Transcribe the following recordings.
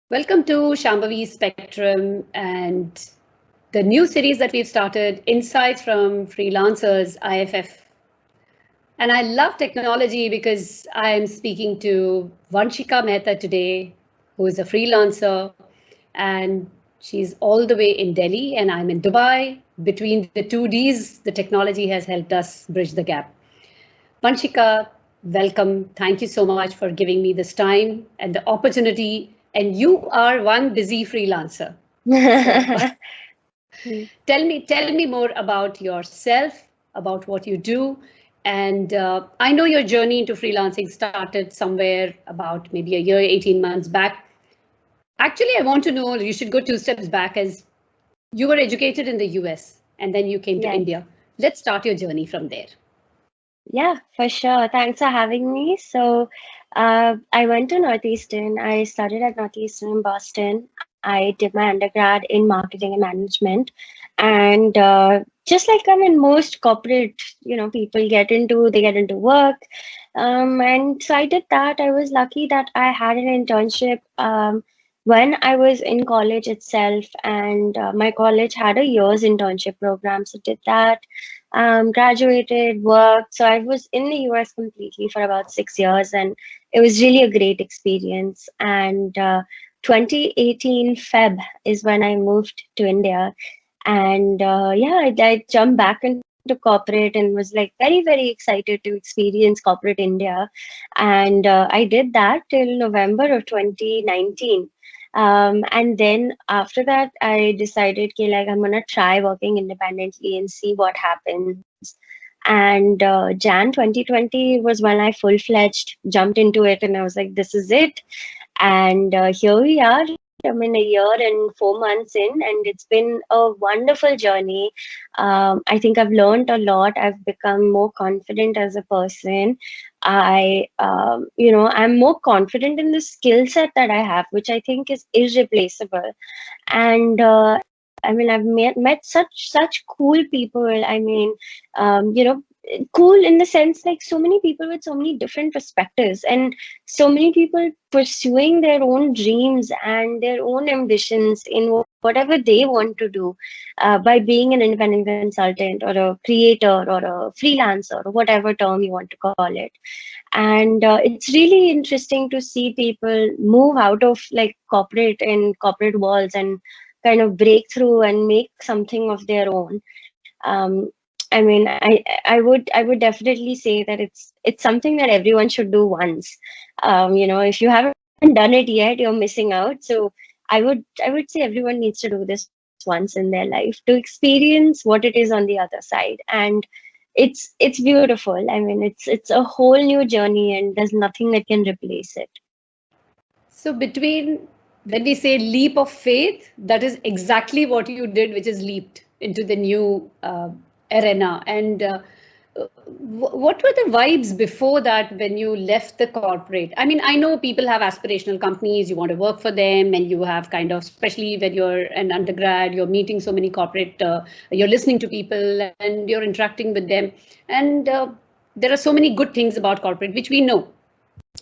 Welcome to Shambhavi Spectrum and the new series that we've started, Insights from Freelancers IFF. And I love technology because I'm speaking to Vanshika Mehta today, who is a freelancer, and she's all the way in Delhi, and I'm in Dubai. Between the two Ds, the technology has helped us bridge the gap. Vanshika, welcome. Thank you so much for giving me this time and the opportunity. And you are one busy freelancer. So tell me more about yourself, about what you do. And I know your journey into freelancing started somewhere about maybe a year, 18 months back. Actually, I want to know, you should go two steps back as you were educated in the US and then you came to Yes. India. Let's start your journey from there. Yeah, for sure. Thanks for having me. I went to Northeastern. I studied at Northeastern in Boston. I did my undergrad in marketing and management. And just like most corporate, people they get into work. And so I did that. I was lucky that I had an internship when I was in college itself, and my college had a year's internship program. So did that, graduated, worked. So I was in the US completely for about 6 years, and it was really a great experience. And 2018 Feb is when I moved to India. And yeah, I jumped back into corporate and was like very, very excited to experience corporate India. And I did that till November of 2019. And then after that, I decided, okay, like I'm gonna try working independently and see what happens. And Jan 2020 was when I full-fledged jumped into it, and I was like, this is it. And here we are. I'm in a year and 4 months in, and it's been a wonderful journey. I think I've learned a lot. I've become more confident as a person. I'm more confident in the skill set that I have, which I think is irreplaceable. And I've met such cool people. Cool in the sense, like, so many people with so many different perspectives, and so many people pursuing their own dreams and their own ambitions in whatever they want to do, by being an independent consultant or a creator or a freelancer or whatever term you want to call it. And it's really interesting to see people move out of like corporate walls and kind of break through and make something of their own. I would definitely say that it's something that everyone should do once. If you haven't done it yet, you're missing out. So I would say everyone needs to do this once in their life to experience what it is on the other side. And it's beautiful. It's a whole new journey, and there's nothing that can replace it. So between when we say leap of faith, that is exactly what you did, which is leaped into the new arena. And what were the vibes before that when you left the corporate? I mean, I know people have aspirational companies, you want to work for them, and you have kind of, especially when you're an undergrad, you're meeting so many corporate, you're listening to people and you're interacting with them. And there are so many good things about corporate, which we know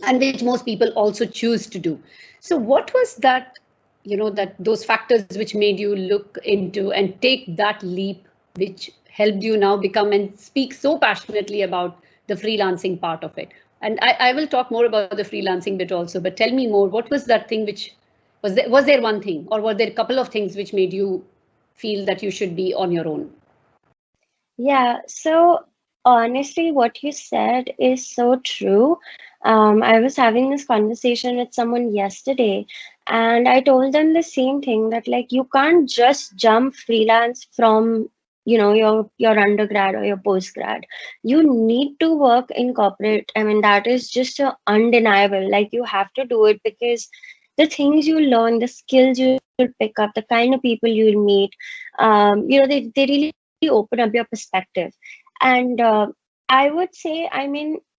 and which most people also choose to do. So what was that, that those factors which made you look into and take that leap, which helped you now become and speak so passionately about the freelancing part of it? And I will talk more about the freelancing bit also, but tell me more, what was that thing which was there one thing, or were there a couple of things which made you feel that you should be on your own? Yeah, so honestly, what you said is so true. I was having this conversation with someone yesterday, and I told them the same thing, that like you can't just jump freelance from your undergrad or your postgrad. You need to work in corporate. That is just undeniable. Like, you have to do it because the things you learn, the skills you'll pick up, the kind of people you'll meet, they really open up your perspective. And I would say,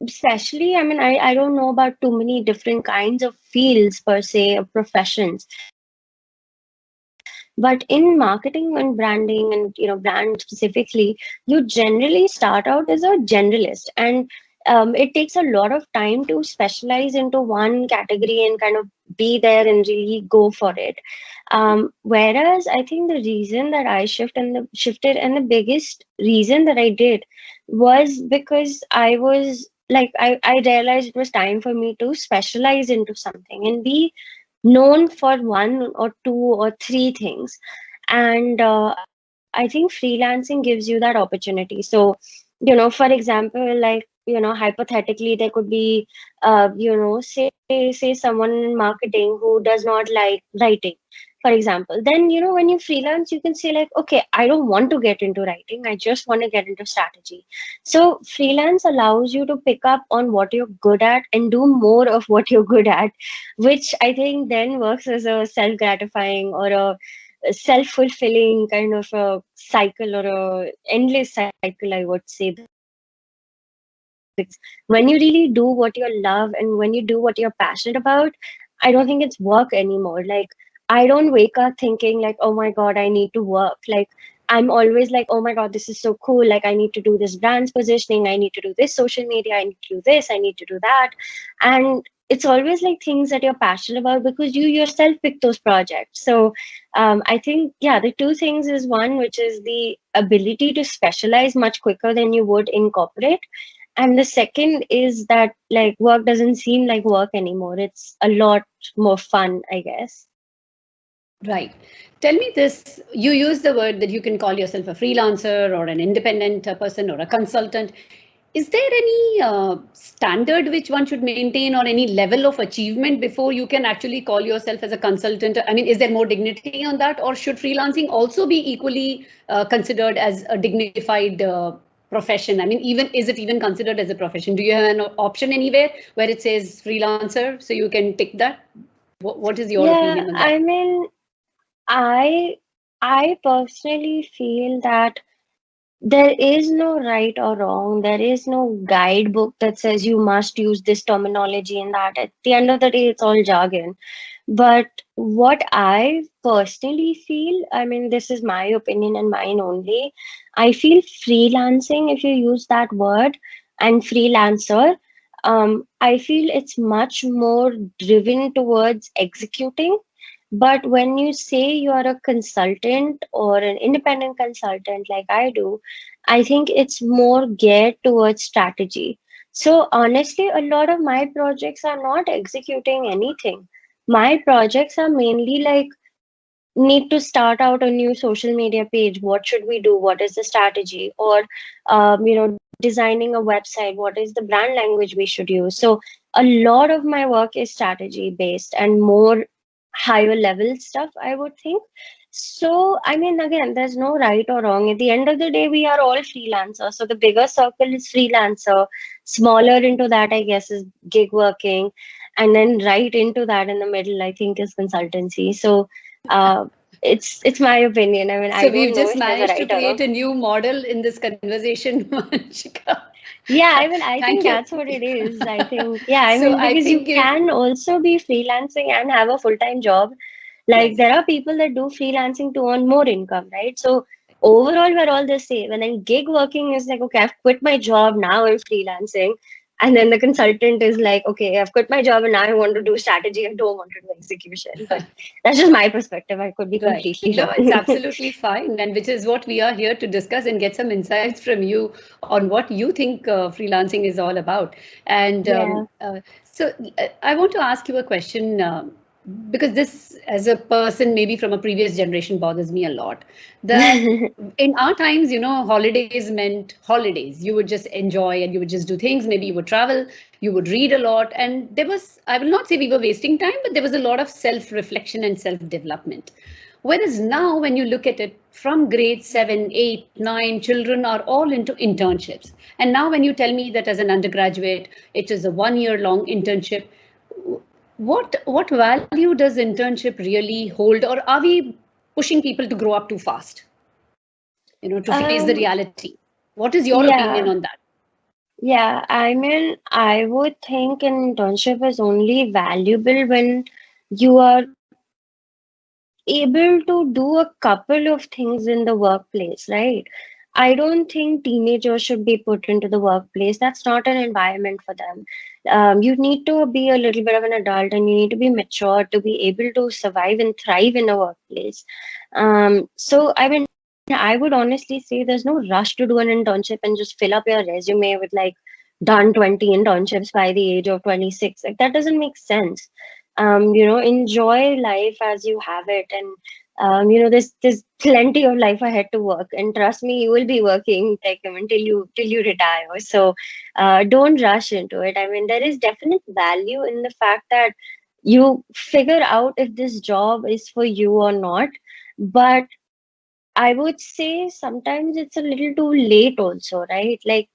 especially, I don't know about too many different kinds of fields per se, or professions. But in marketing and branding and brand specifically, you generally start out as a generalist. And it takes a lot of time to specialize into one category and kind of be there and really go for it. Whereas I think the reason that I shifted and the biggest reason that I did was because I was like, I realized it was time for me to specialize into something and be known for one or two or three things. And I think freelancing gives you that opportunity. So, for example, like, hypothetically, there could be, say someone in marketing who does not like writing, for example. Then, when you freelance, you can say like, okay, I don't want to get into writing. I just want to get into strategy. So freelance allows you to pick up on what you're good at and do more of what you're good at, which I think then works as a self-gratifying or a self-fulfilling kind of a cycle or a endless cycle, I would say. Because when you really do what you love and when you do what you're passionate about, I don't think it's work anymore. Like, I don't wake up thinking like, oh my God, I need to work. Like, I'm always like, oh my God, this is so cool. Like, I need to do this brand's positioning. I need to do this social media. I need to do this. I need to do that. And it's always like things that you're passionate about because you yourself pick those projects. So I think, yeah, the two things is one, which is the ability to specialize much quicker than you would in corporate. And the second is that like work doesn't seem like work anymore. It's a lot more fun, I guess. Right. Tell me this, you use the word that you can call yourself a freelancer or an independent person or a consultant. Is there any standard which one should maintain or any level of achievement before you can actually call yourself as a consultant? I mean, is there more dignity on that, or should freelancing also be equally considered as a dignified profession? I mean, even is it even considered as a profession? Do you have an option anywhere where it says freelancer so you can tick that? What is your opinion on that? I mean, I personally feel that there is no right or wrong. There is no guidebook that says you must use this terminology and that. At the end of the day, it's all jargon. But what I personally feel, I mean, this is my opinion and mine only. I feel freelancing, if you use that word, and freelancer, I feel it's much more driven towards executing. But when you say you are a consultant or an independent consultant like I do, I think it's more geared towards strategy. So honestly, a lot of my projects are not executing anything. My projects are mainly like, need to start out a new social media page. What should we do? What is the strategy? Or designing a website. What is the brand language we should use? So a lot of my work is strategy based and more higher level stuff, I would think. So I mean, again, there's no right or wrong. At the end of the day, we are all freelancers. So the bigger circle is freelancer, smaller into that, I guess, is gig working, and then right into that in the middle, I think, is consultancy. So it's my opinion. I mean, I So don't we've know just if there's a managed to right or create wrong. a new model in this conversation, Vanshika. Yeah, I mean, I Thank think you. that's what it is. I think, yeah, I So mean, I because you think you, can also be freelancing and have a full-time job. Like, yes. there are people that do freelancing to earn more income, right? So overall, we're all the same. And then gig working is like, okay, I've quit my job, now I'm freelancing. And then the consultant is like, okay, I've quit my job and now I want to do strategy and don't want to do execution. But that's just my perspective. I could be Right. completely No, it's wrong. absolutely fine. And which is what we are here to discuss and get some insights from you on what you think freelancing is all about. And Yeah. I want to ask you a question because this, as a person, maybe from a previous generation, bothers me a lot. That in our times, holidays meant holidays. You would just enjoy and you would just do things. Maybe you would travel, you would read a lot. And there was, I will not say we were wasting time, but there was a lot of self-reflection and self-development. Whereas now, when you look at it from grade 7, 8, 9, children are all into internships. And now, when you tell me that as an undergraduate, it is a 1 year long internship, what value does internship really hold, or are we pushing people to grow up too fast? To face the um, reality. What is your opinion yeah. on that? Yeah, I mean, I would think an internship is only valuable when you are able to do a couple of things in the workplace, right? I don't think teenagers should be put into the workplace. That's not an environment for them. You need to be a little bit of an adult and you need to be mature to be able to survive and thrive in a workplace. So, I mean, I would honestly say there's no rush to do an internship and just fill up your resume with like done 20 internships by the age of 26. Like, that doesn't make sense. Enjoy life as you have it, and there's plenty of life ahead to work, and trust me, you will be working like until you retire. So don't rush into it. I mean, there is definite value in the fact that you figure out if this job is for you or not, but I would say sometimes it's a little too late also, right? Like,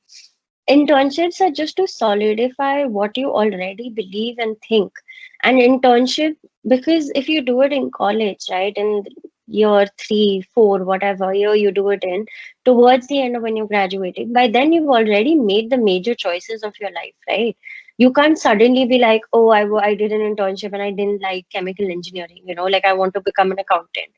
internships are just to solidify what you already believe and think. An internship, because if you do it in college, right, in year 3, 4, whatever year you do it in, towards the end of when you're graduating, by then you've already made the major choices of your life, right? You can't suddenly be like, oh, I did an internship and I didn't like chemical engineering, like I want to become an accountant.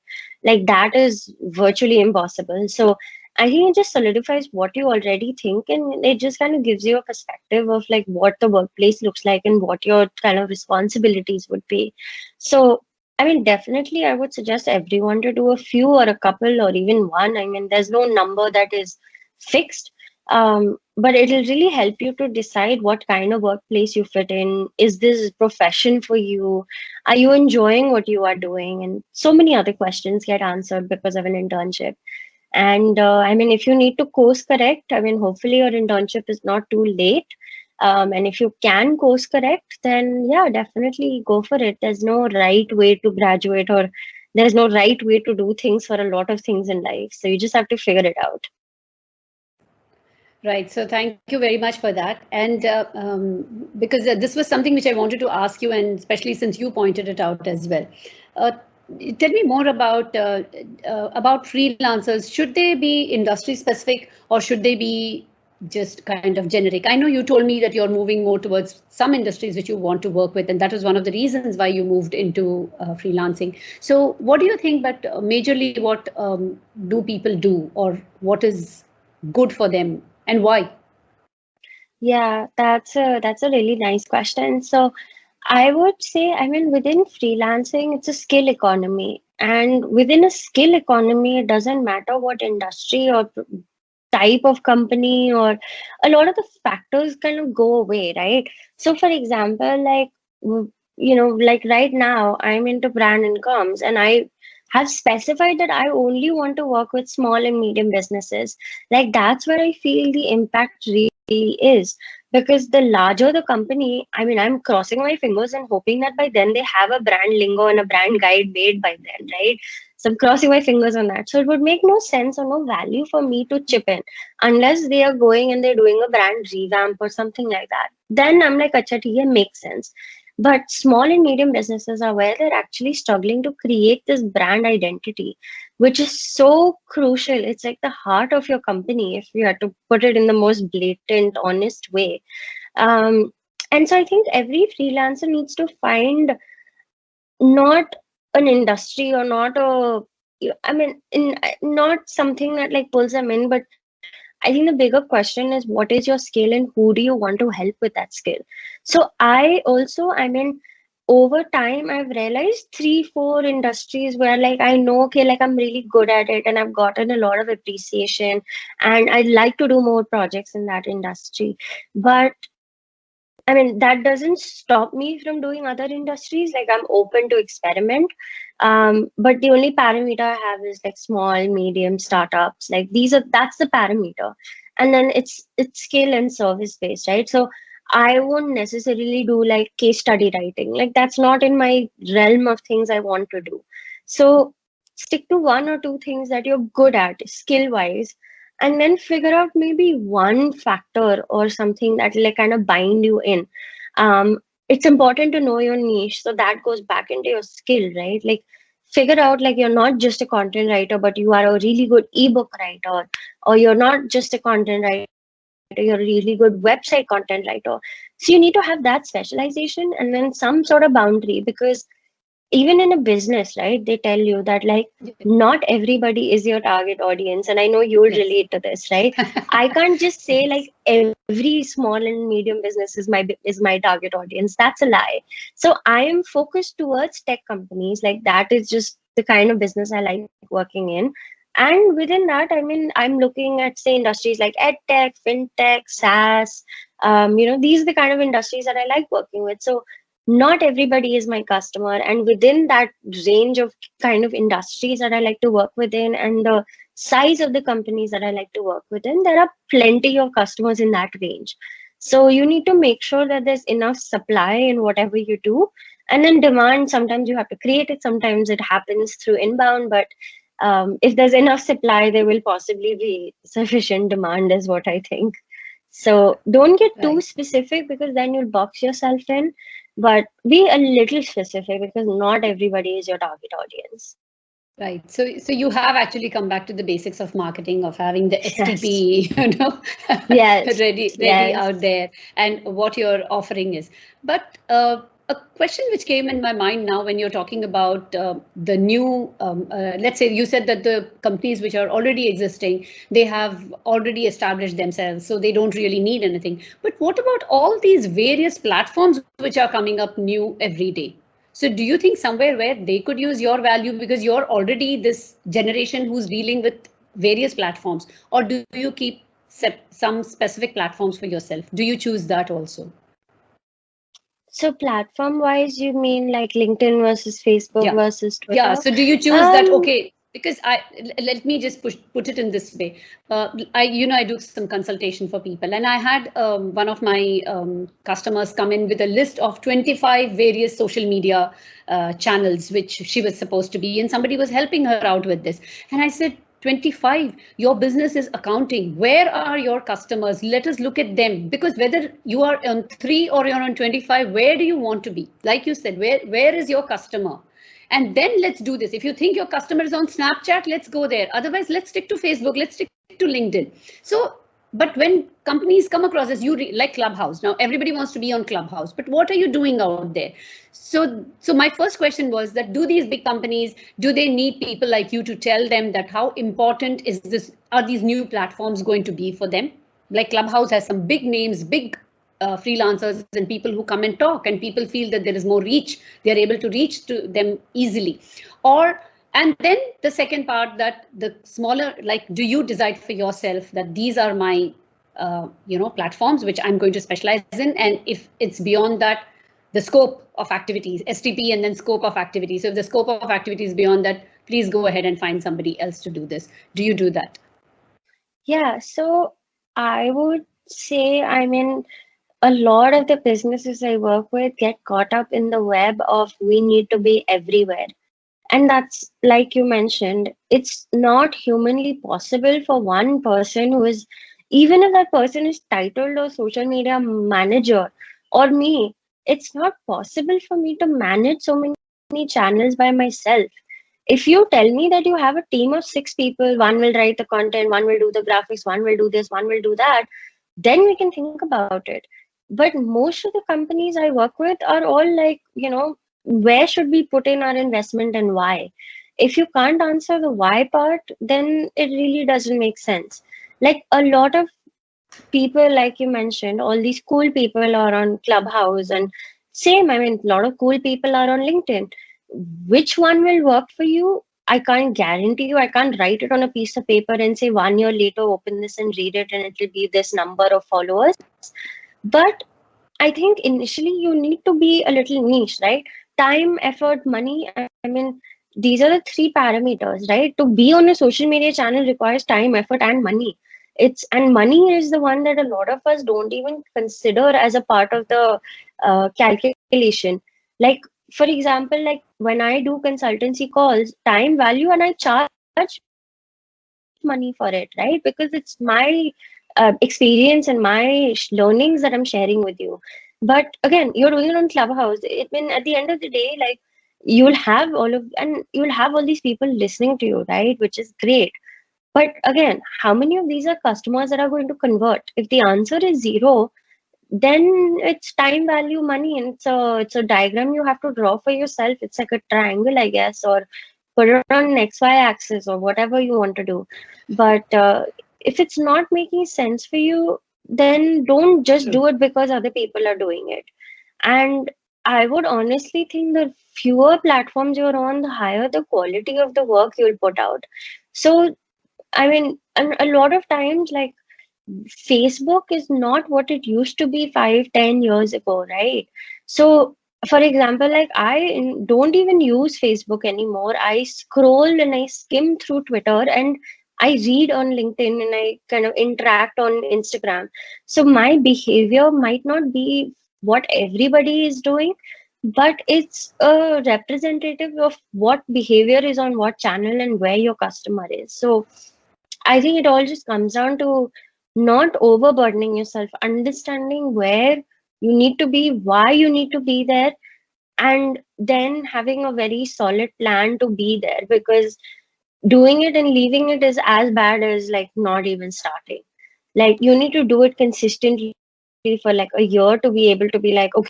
Like, that is virtually impossible. So I think it just solidifies what you already think, and it just kind of gives you a perspective of like what the workplace looks like and what your kind of responsibilities would be. So, I mean, definitely, I would suggest everyone to do a few or a couple or even one. I mean, there's no number that is fixed, but it'll really help you to decide what kind of workplace you fit in. Is this profession for you? Are you enjoying what you are doing? And so many other questions get answered because of an internship. And I mean, if you need to course correct, I mean, hopefully your internship is not too late. And if you can course correct, then yeah, definitely go for it. There's no right way to graduate, or there's no right way to do things for a lot of things in life. So you just have to figure it out. Right. So thank you very much for that. And because this was something which I wanted to ask you, and especially since you pointed it out as well. Uh, Tell me more about freelancers. Should they be industry specific or should they be just kind of generic? I know you told me that you're moving more towards some industries which you want to work with, and that was one of the reasons why you moved into freelancing. So what do you think that majorly what do people do, or what is good for them and why? Yeah, that's a really nice question. So I would say, I mean, within freelancing, it's a skill economy. And within a skill economy, it doesn't matter what industry or type of company, or a lot of the factors kind of go away, right? So, for example, like, like right now, I'm into brand incomes, and I have specified that I only want to work with small and medium businesses. Like, that's where I feel the impact really is. Because the larger the company, I mean, I'm crossing my fingers and hoping that by then they have a brand lingo and a brand guide made by then, right? So I'm crossing my fingers on that. So it would make no sense or no value for me to chip in unless they are going and they're doing a brand revamp or something like that. Then I'm like, acha, theek hai, makes sense. But small and medium businesses are where they're actually struggling to create this brand identity, which is so crucial. It's like the heart of your company, if you had to put it in the most blatant, honest way. Um, and so I think every freelancer needs to find not an industry or not a, I mean, not something that like pulls them in, but I think the bigger question is what is your skill and who do you want to help with that skill? So I mean, over time, I've realized 3, 4 industries where like I know, okay, like I'm really good at it and I've gotten a lot of appreciation and I'd like to do more projects in that industry. But I mean, that doesn't stop me from doing other industries. Like, I'm open to experiment. But the only parameter I have is like small, medium startups. Like, that's the parameter. And then it's skill and service based, right? So I won't necessarily do like case study writing. Like, that's not in my realm of things I want to do. So stick to 1 or 2 things that you're good at skill wise, and then figure out maybe one factor or something that will like kind of bind you in. It's important to know your niche, so that goes back into your skill, right? Like, figure out like you're not just a content writer, but you are a really good ebook writer, or you're not just a content writer, you're a really good website content writer. So you need to have that specialization and then some sort of boundary, because even in a business, right, they tell you that like not everybody is your target audience. And I know you'll Yes. relate to this, right? I can't just say like every small and medium business is my target audience. That's a lie. So I am focused towards tech companies. Like that is just the kind of business I like working in. And within that, I mean, I'm looking at say industries like edtech, fintech, SaaS. These are the kind of industries that I like working with. So not everybody is my customer, and within that range of kind of industries that I like to work within and the size of the companies that I like to work within, there are plenty of customers in that range. So you need to make sure that there's enough supply in whatever you do, and then demand, sometimes you have to create it, sometimes it happens through inbound. But if there's enough supply, there will possibly be sufficient demand, is what I think. So don't get too Right. specific, because then you'll box yourself in, but be a little specific, because not everybody is your target audience. Right. So you have actually come back to the basics of marketing, of having the Yes. STP, Yes. ready Yes. out there, and what your offering is. But a question which came in my mind now when you're talking about the new, let's say you said that the companies which are already existing, they have already established themselves, so they don't really need anything. But what about all these various platforms which are coming up new every day? So do you think somewhere where they could use your value because you're already this generation who's dealing with various platforms, or do you keep some specific platforms for yourself? Do you choose that also? So platform wise, you mean like LinkedIn versus Facebook Yeah. versus Yeah. Twitter? So do you choose that? Um, Okay. Because let me just put it in this way. I do some consultation for people, and I had one of my customers come in with a list of 25 various social media channels which she was supposed to be, and somebody was helping her out with this. And I said, 25, your business is accounting. Where are your customers? Let us look at them, because whether you are on 3 or you're on 25, where do you want to be? Like you said, where is your customer? And then let's do this. If you think your customer is on Snapchat, let's go there. Otherwise, let's stick to Facebook, let's stick to LinkedIn. So, but when companies come across as like Clubhouse, now everybody wants to be on Clubhouse, but what are you doing out there? So my first question was that, do these big companies, do they need people like you to tell them that how important is this, are these new platforms going to be for them? Like Clubhouse has some big names, big freelancers and people who come and talk, and people feel that there is more reach, they are able to reach to them easily. Or, and then the second part, that the smaller, like, do you decide for yourself that these are my platforms which I'm going to specialize in, and if it's beyond that, the scope of activities, STP, and then scope of activities. So if the scope of activities beyond that, please go ahead and find somebody else to do this. Do you do that? yeah, so I would say, I mean, a lot of the businesses I work with get caught up in the web of we need to be everywhere. And that's like you mentioned, it's not humanly possible for one person who is, even if that person is titled a social media manager or me, it's not possible for me to manage so many channels by myself. If you tell me that you have a team of 6 people, one will write the content, one will do the graphics, one will do this, one will do that, then we can think about it. But most of the companies I work with are all like, where should we put in our investment and why? If you can't answer the why part, then it really doesn't make sense. Like a lot of people, like you mentioned, all these cool people are on Clubhouse, and same, I mean, a lot of cool people are on LinkedIn. Which one will work for you? I can't guarantee you. I can't write it on a piece of paper and say 1 year later, open this and read it, and it will be this number of followers. But I think initially you need to be a little niche, right? Time, effort, money. I mean, these are the 3 parameters, right? To be on a social media channel requires time, effort, and money. And money is the one that a lot of us don't even consider as a part of the calculation. Like, for example, like when I do consultancy calls, time, value, and I charge money for it, right? Because it's my experience and my learnings that I'm sharing with you. But again, you're doing it on Clubhouse. At the end of the day, like you'll have all these people listening to you, right? Which is great. But again, how many of these are customers that are going to convert? If the answer is zero, then it's time value money, and it's a diagram you have to draw for yourself. It's like a triangle, I guess, or put it on an XY axis or whatever you want to do. But if it's not making sense for you, then don't just do it because other people are doing it. And I would honestly think the fewer platforms you're on, the higher the quality of the work you'll put out. So, I mean, and a lot of times, like, Facebook is not what it used to be 5, 10 years ago, right? So, for example, like don't even use Facebook anymore. I scroll and I skim through Twitter and I read on LinkedIn and I kind of interact on Instagram. So my behavior might not be what everybody is doing, but it's a representative of what behavior is on what channel and where your customer is. So I think it all just comes down to not overburdening yourself, understanding where you need to be, why you need to be there, and then having a very solid plan to be there, because doing it and leaving it is as bad as like not even starting. Like you need to do it consistently for like a year to be able to be like, okay,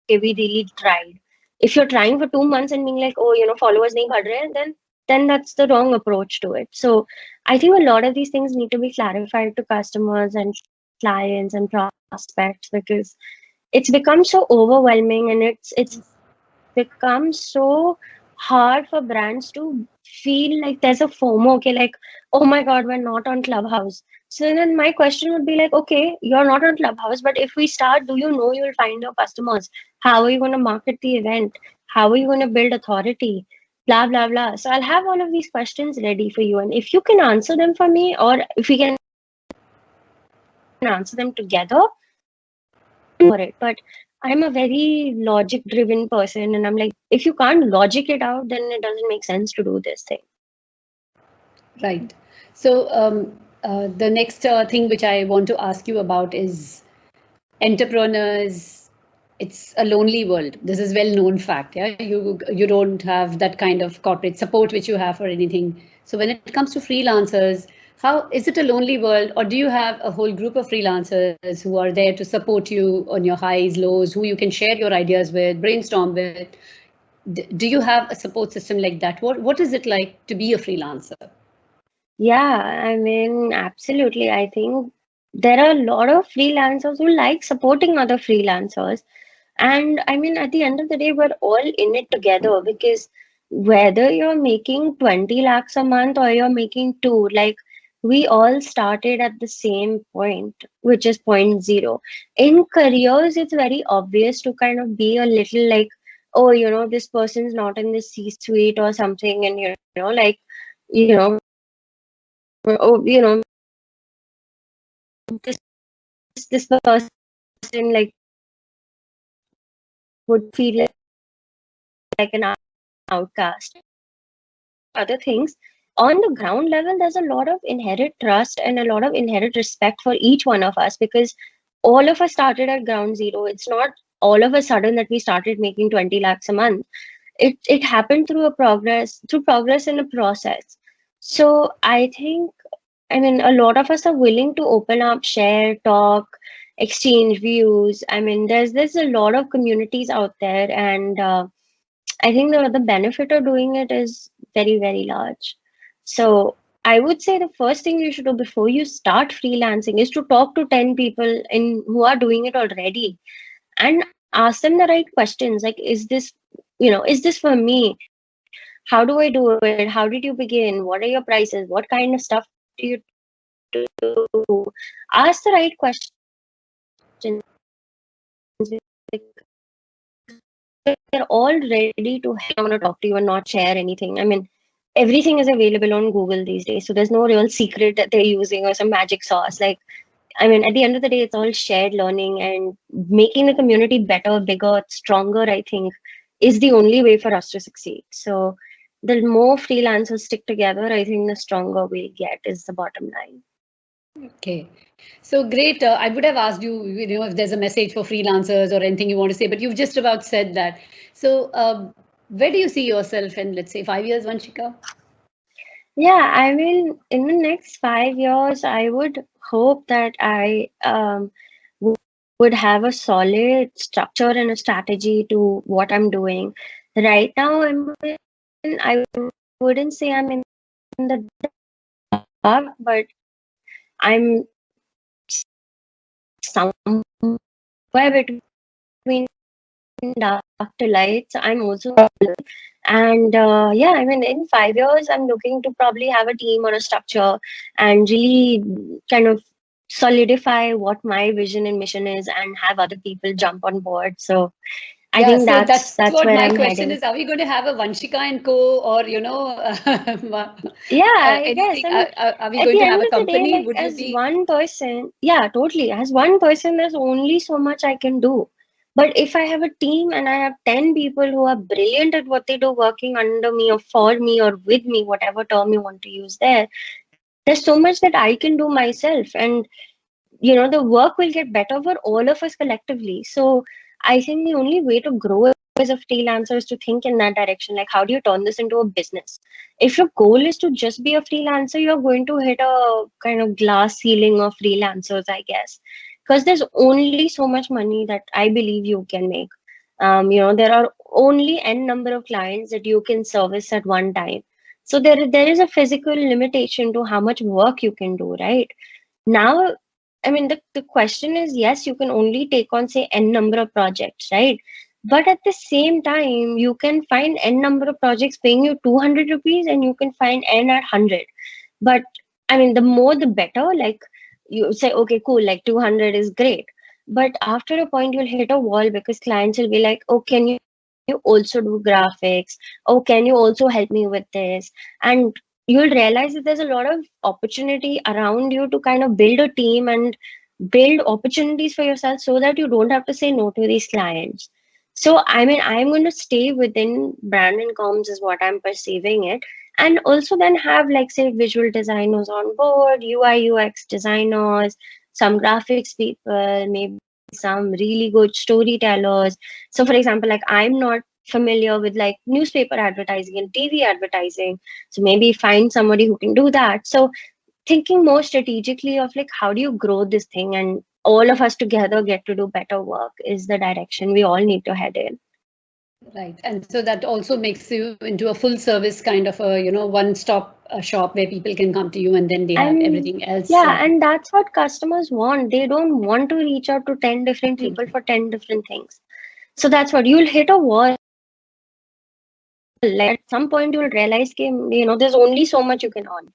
we really tried. If you're trying for 2 months and being like, oh, followers nahi badh rahe, then that's the wrong approach to it. So I think a lot of these things need to be clarified to customers and clients and prospects, because it's become so overwhelming, and it's become so hard for brands to feel like there's a FOMO. Okay, like, oh my God, we're not on Clubhouse. So then my question would be like, okay, you're not on Clubhouse, but if we start, do you know you'll find your customers? How are you going to market the event? How are you going to build authority? Blah, blah, blah. So I'll have all of these questions ready for you. And if you can answer them for me, or if we can answer them together for it. But I'm a very logic driven person, and I'm like, if you can't logic it out, then it doesn't make sense to do this thing. Right. So the next thing which I want to ask you about is entrepreneurs. It's a lonely world. This is well-known fact. Yeah, you don't have that kind of corporate support which you have for anything. So when it comes to freelancers, how is it a lonely world, or do you have a whole group of freelancers who are there to support you on your highs, lows, who you can share your ideas with, brainstorm with? Do you have a support system like that? What is it like to be a freelancer? Yeah, I mean, absolutely. I think there are a lot of freelancers who like supporting other freelancers. And I mean, at the end of the day, we're all in it together, because whether you're making 20 lakhs a month or you're making two, like we all started at the same point, which is point zero. In careers, it's very obvious to kind of be a little like, oh, this person's not in the C-suite or something, and like, oh, this person like would feel like an outcast. Other things on the ground level, there's a lot of inherent trust and a lot of inherent respect for each one of us, because all of us started at ground zero. It's not all of a sudden that we started making 20 lakhs a month. It happened through progress and a process. So I think, I mean, a lot of us are willing to open up, share, talk, exchange views. I mean, there's a lot of communities out there, and I think the benefit of doing it is very, very large. So I would say the first thing you should do before you start freelancing is to talk to 10 people who are doing it already, and ask them the right questions. Like, is this for me? How do I do it? How did you begin? What are your prices? What kind of stuff do you do? Ask the right questions. They're all ready to help. I want to talk to you and not share anything. I mean, everything is available on Google these days, so there's no real secret that they're using or some magic sauce. Like, I mean, at the end of the day, it's all shared learning, and making the community better, bigger, stronger, I think, is the only way for us to succeed. So the more freelancers stick together, I think the stronger we'll get, is the bottom line. Okay, so great. I would have asked you, if there's a message for freelancers or anything you want to say, but you've just about said that. So where do you see yourself in, let's say, 5 years, Vanshika? Yeah, I mean, in the next 5 years, I would hope that I would have a solid structure and a strategy to what I'm doing. Right now, I wouldn't say I'm in the dark, but I'm somewhere between dark to light. So I'm also, and yeah, I mean, in 5 years, I'm looking to probably have a team or a structure and really kind of solidify what my vision and mission is and have other people jump on board. So I Yeah, think so that's that's what where my I'm question heading. is. Are we going to have a Vanshika and Co. or, Yeah, I guess. anything? I mean, Are we at going the to end have a of the day, company? like Would you as be? one person, yeah, totally. As one person, there's only so much I can do. But if I have a team and I have 10 people who are brilliant at what they do, working under me or for me or with me, whatever term you want to use there, there's so much that I can do myself. And the work will get better for all of us collectively. So I think the only way to grow as a freelancer is to think in that direction. Like, how do you turn this into a business? If your goal is to just be a freelancer, you're going to hit a kind of glass ceiling of freelancers, I guess, because there's only so much money that I believe you can make. There are only n number of clients that you can service at one time. So there is a physical limitation to how much work you can do, right? Now, I mean, the question is, yes, you can only take on, say, n number of projects, right? But at the same time, you can find n number of projects paying you 200 rupees and you can find n at 100. But I mean, the more the better. Like, you say, okay, cool, like 200 is great. But after a point, you'll hit a wall because clients will be like, oh, can you also do graphics? Oh, can you also help me with this? And you'll realize that there's a lot of opportunity around you to kind of build a team and build opportunities for yourself so that you don't have to say no to these clients. So, I mean, I'm going to stay within brand and comms, is what I'm perceiving it. And also then have, like, say, visual designers on board, UI, UX designers, some graphics people, maybe some really good storytellers. So, for example, like, I'm not familiar with like newspaper advertising and TV advertising. So maybe find somebody who can do that. So thinking more strategically of like, how do you grow this thing and all of us together get to do better work is the direction we all need to head in. Right. And so that also makes you into a full service kind of a, one-stop shop where people can come to you and then they have And everything else yeah, sorted. and that's what customers want. They don't want to reach out to 10 different people for 10 different things. So that's what you'll hit a wall. Like, at some point you'll realize there's only so much you can earn.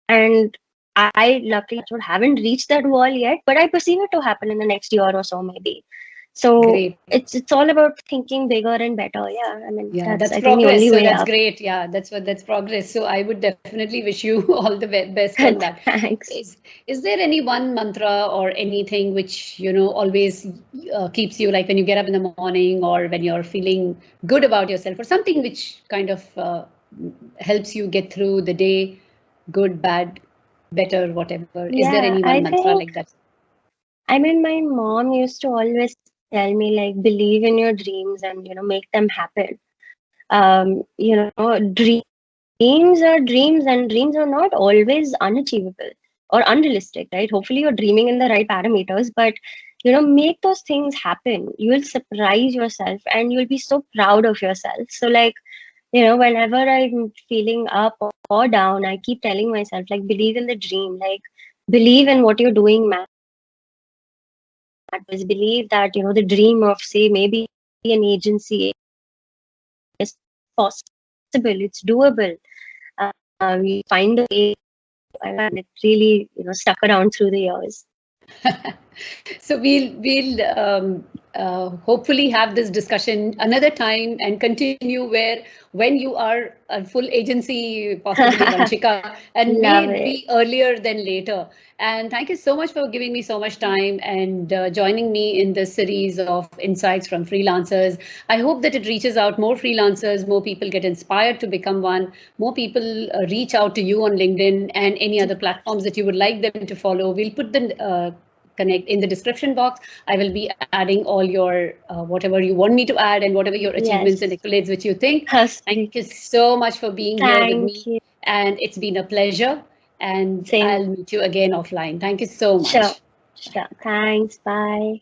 And I luckily haven't reached that wall yet, but I perceive it to happen in the next year or so, maybe. So Great. it's all about thinking bigger and better. Yeah, I mean, Yeah, that's, that's I think, the progress. only So way that's up. great. Yeah, that's progress. So I would definitely wish you all the best on that. Thanks. Is there any one mantra or anything which, always keeps you, like when you get up in the morning or when you're feeling good about yourself, or something which kind of helps you get through the day, good, bad, better, whatever? Is there Yeah, any one I mantra think, like that? I mean, my mom used to always tell me, like, believe in your dreams and, make them happen. Dreams are dreams, and dreams are not always unachievable or unrealistic, right? Hopefully, you're dreaming in the right parameters, but make those things happen. You will surprise yourself and you'll be so proud of yourself. So, like, whenever I'm feeling up or down, I keep telling myself, like, believe in the dream, like, believe in what you're doing matters. Believe that, the dream of, say, maybe an agency is possible, it's doable. You find a way, and it really, stuck around through the years. So we'll hopefully have this discussion another time and continue where when you are a full agency, possibly Vanshika, and may Love it it. be earlier than later. And thank you so much for giving me so much time and joining me in this series of insights from freelancers. I hope that it reaches out more freelancers, more people get inspired to become one, more people reach out to you on LinkedIn and any other platforms that you would like them to follow. We'll put the connect in the description box. I will be adding all your whatever you want me to add and whatever your achievements and Yes. accolades which you think. Firstly, Thank you so much for being here with thank me, you. and it's been a pleasure. And Same. I'll meet you again offline. Thank you so Sure. much. Sure. Thanks. Bye.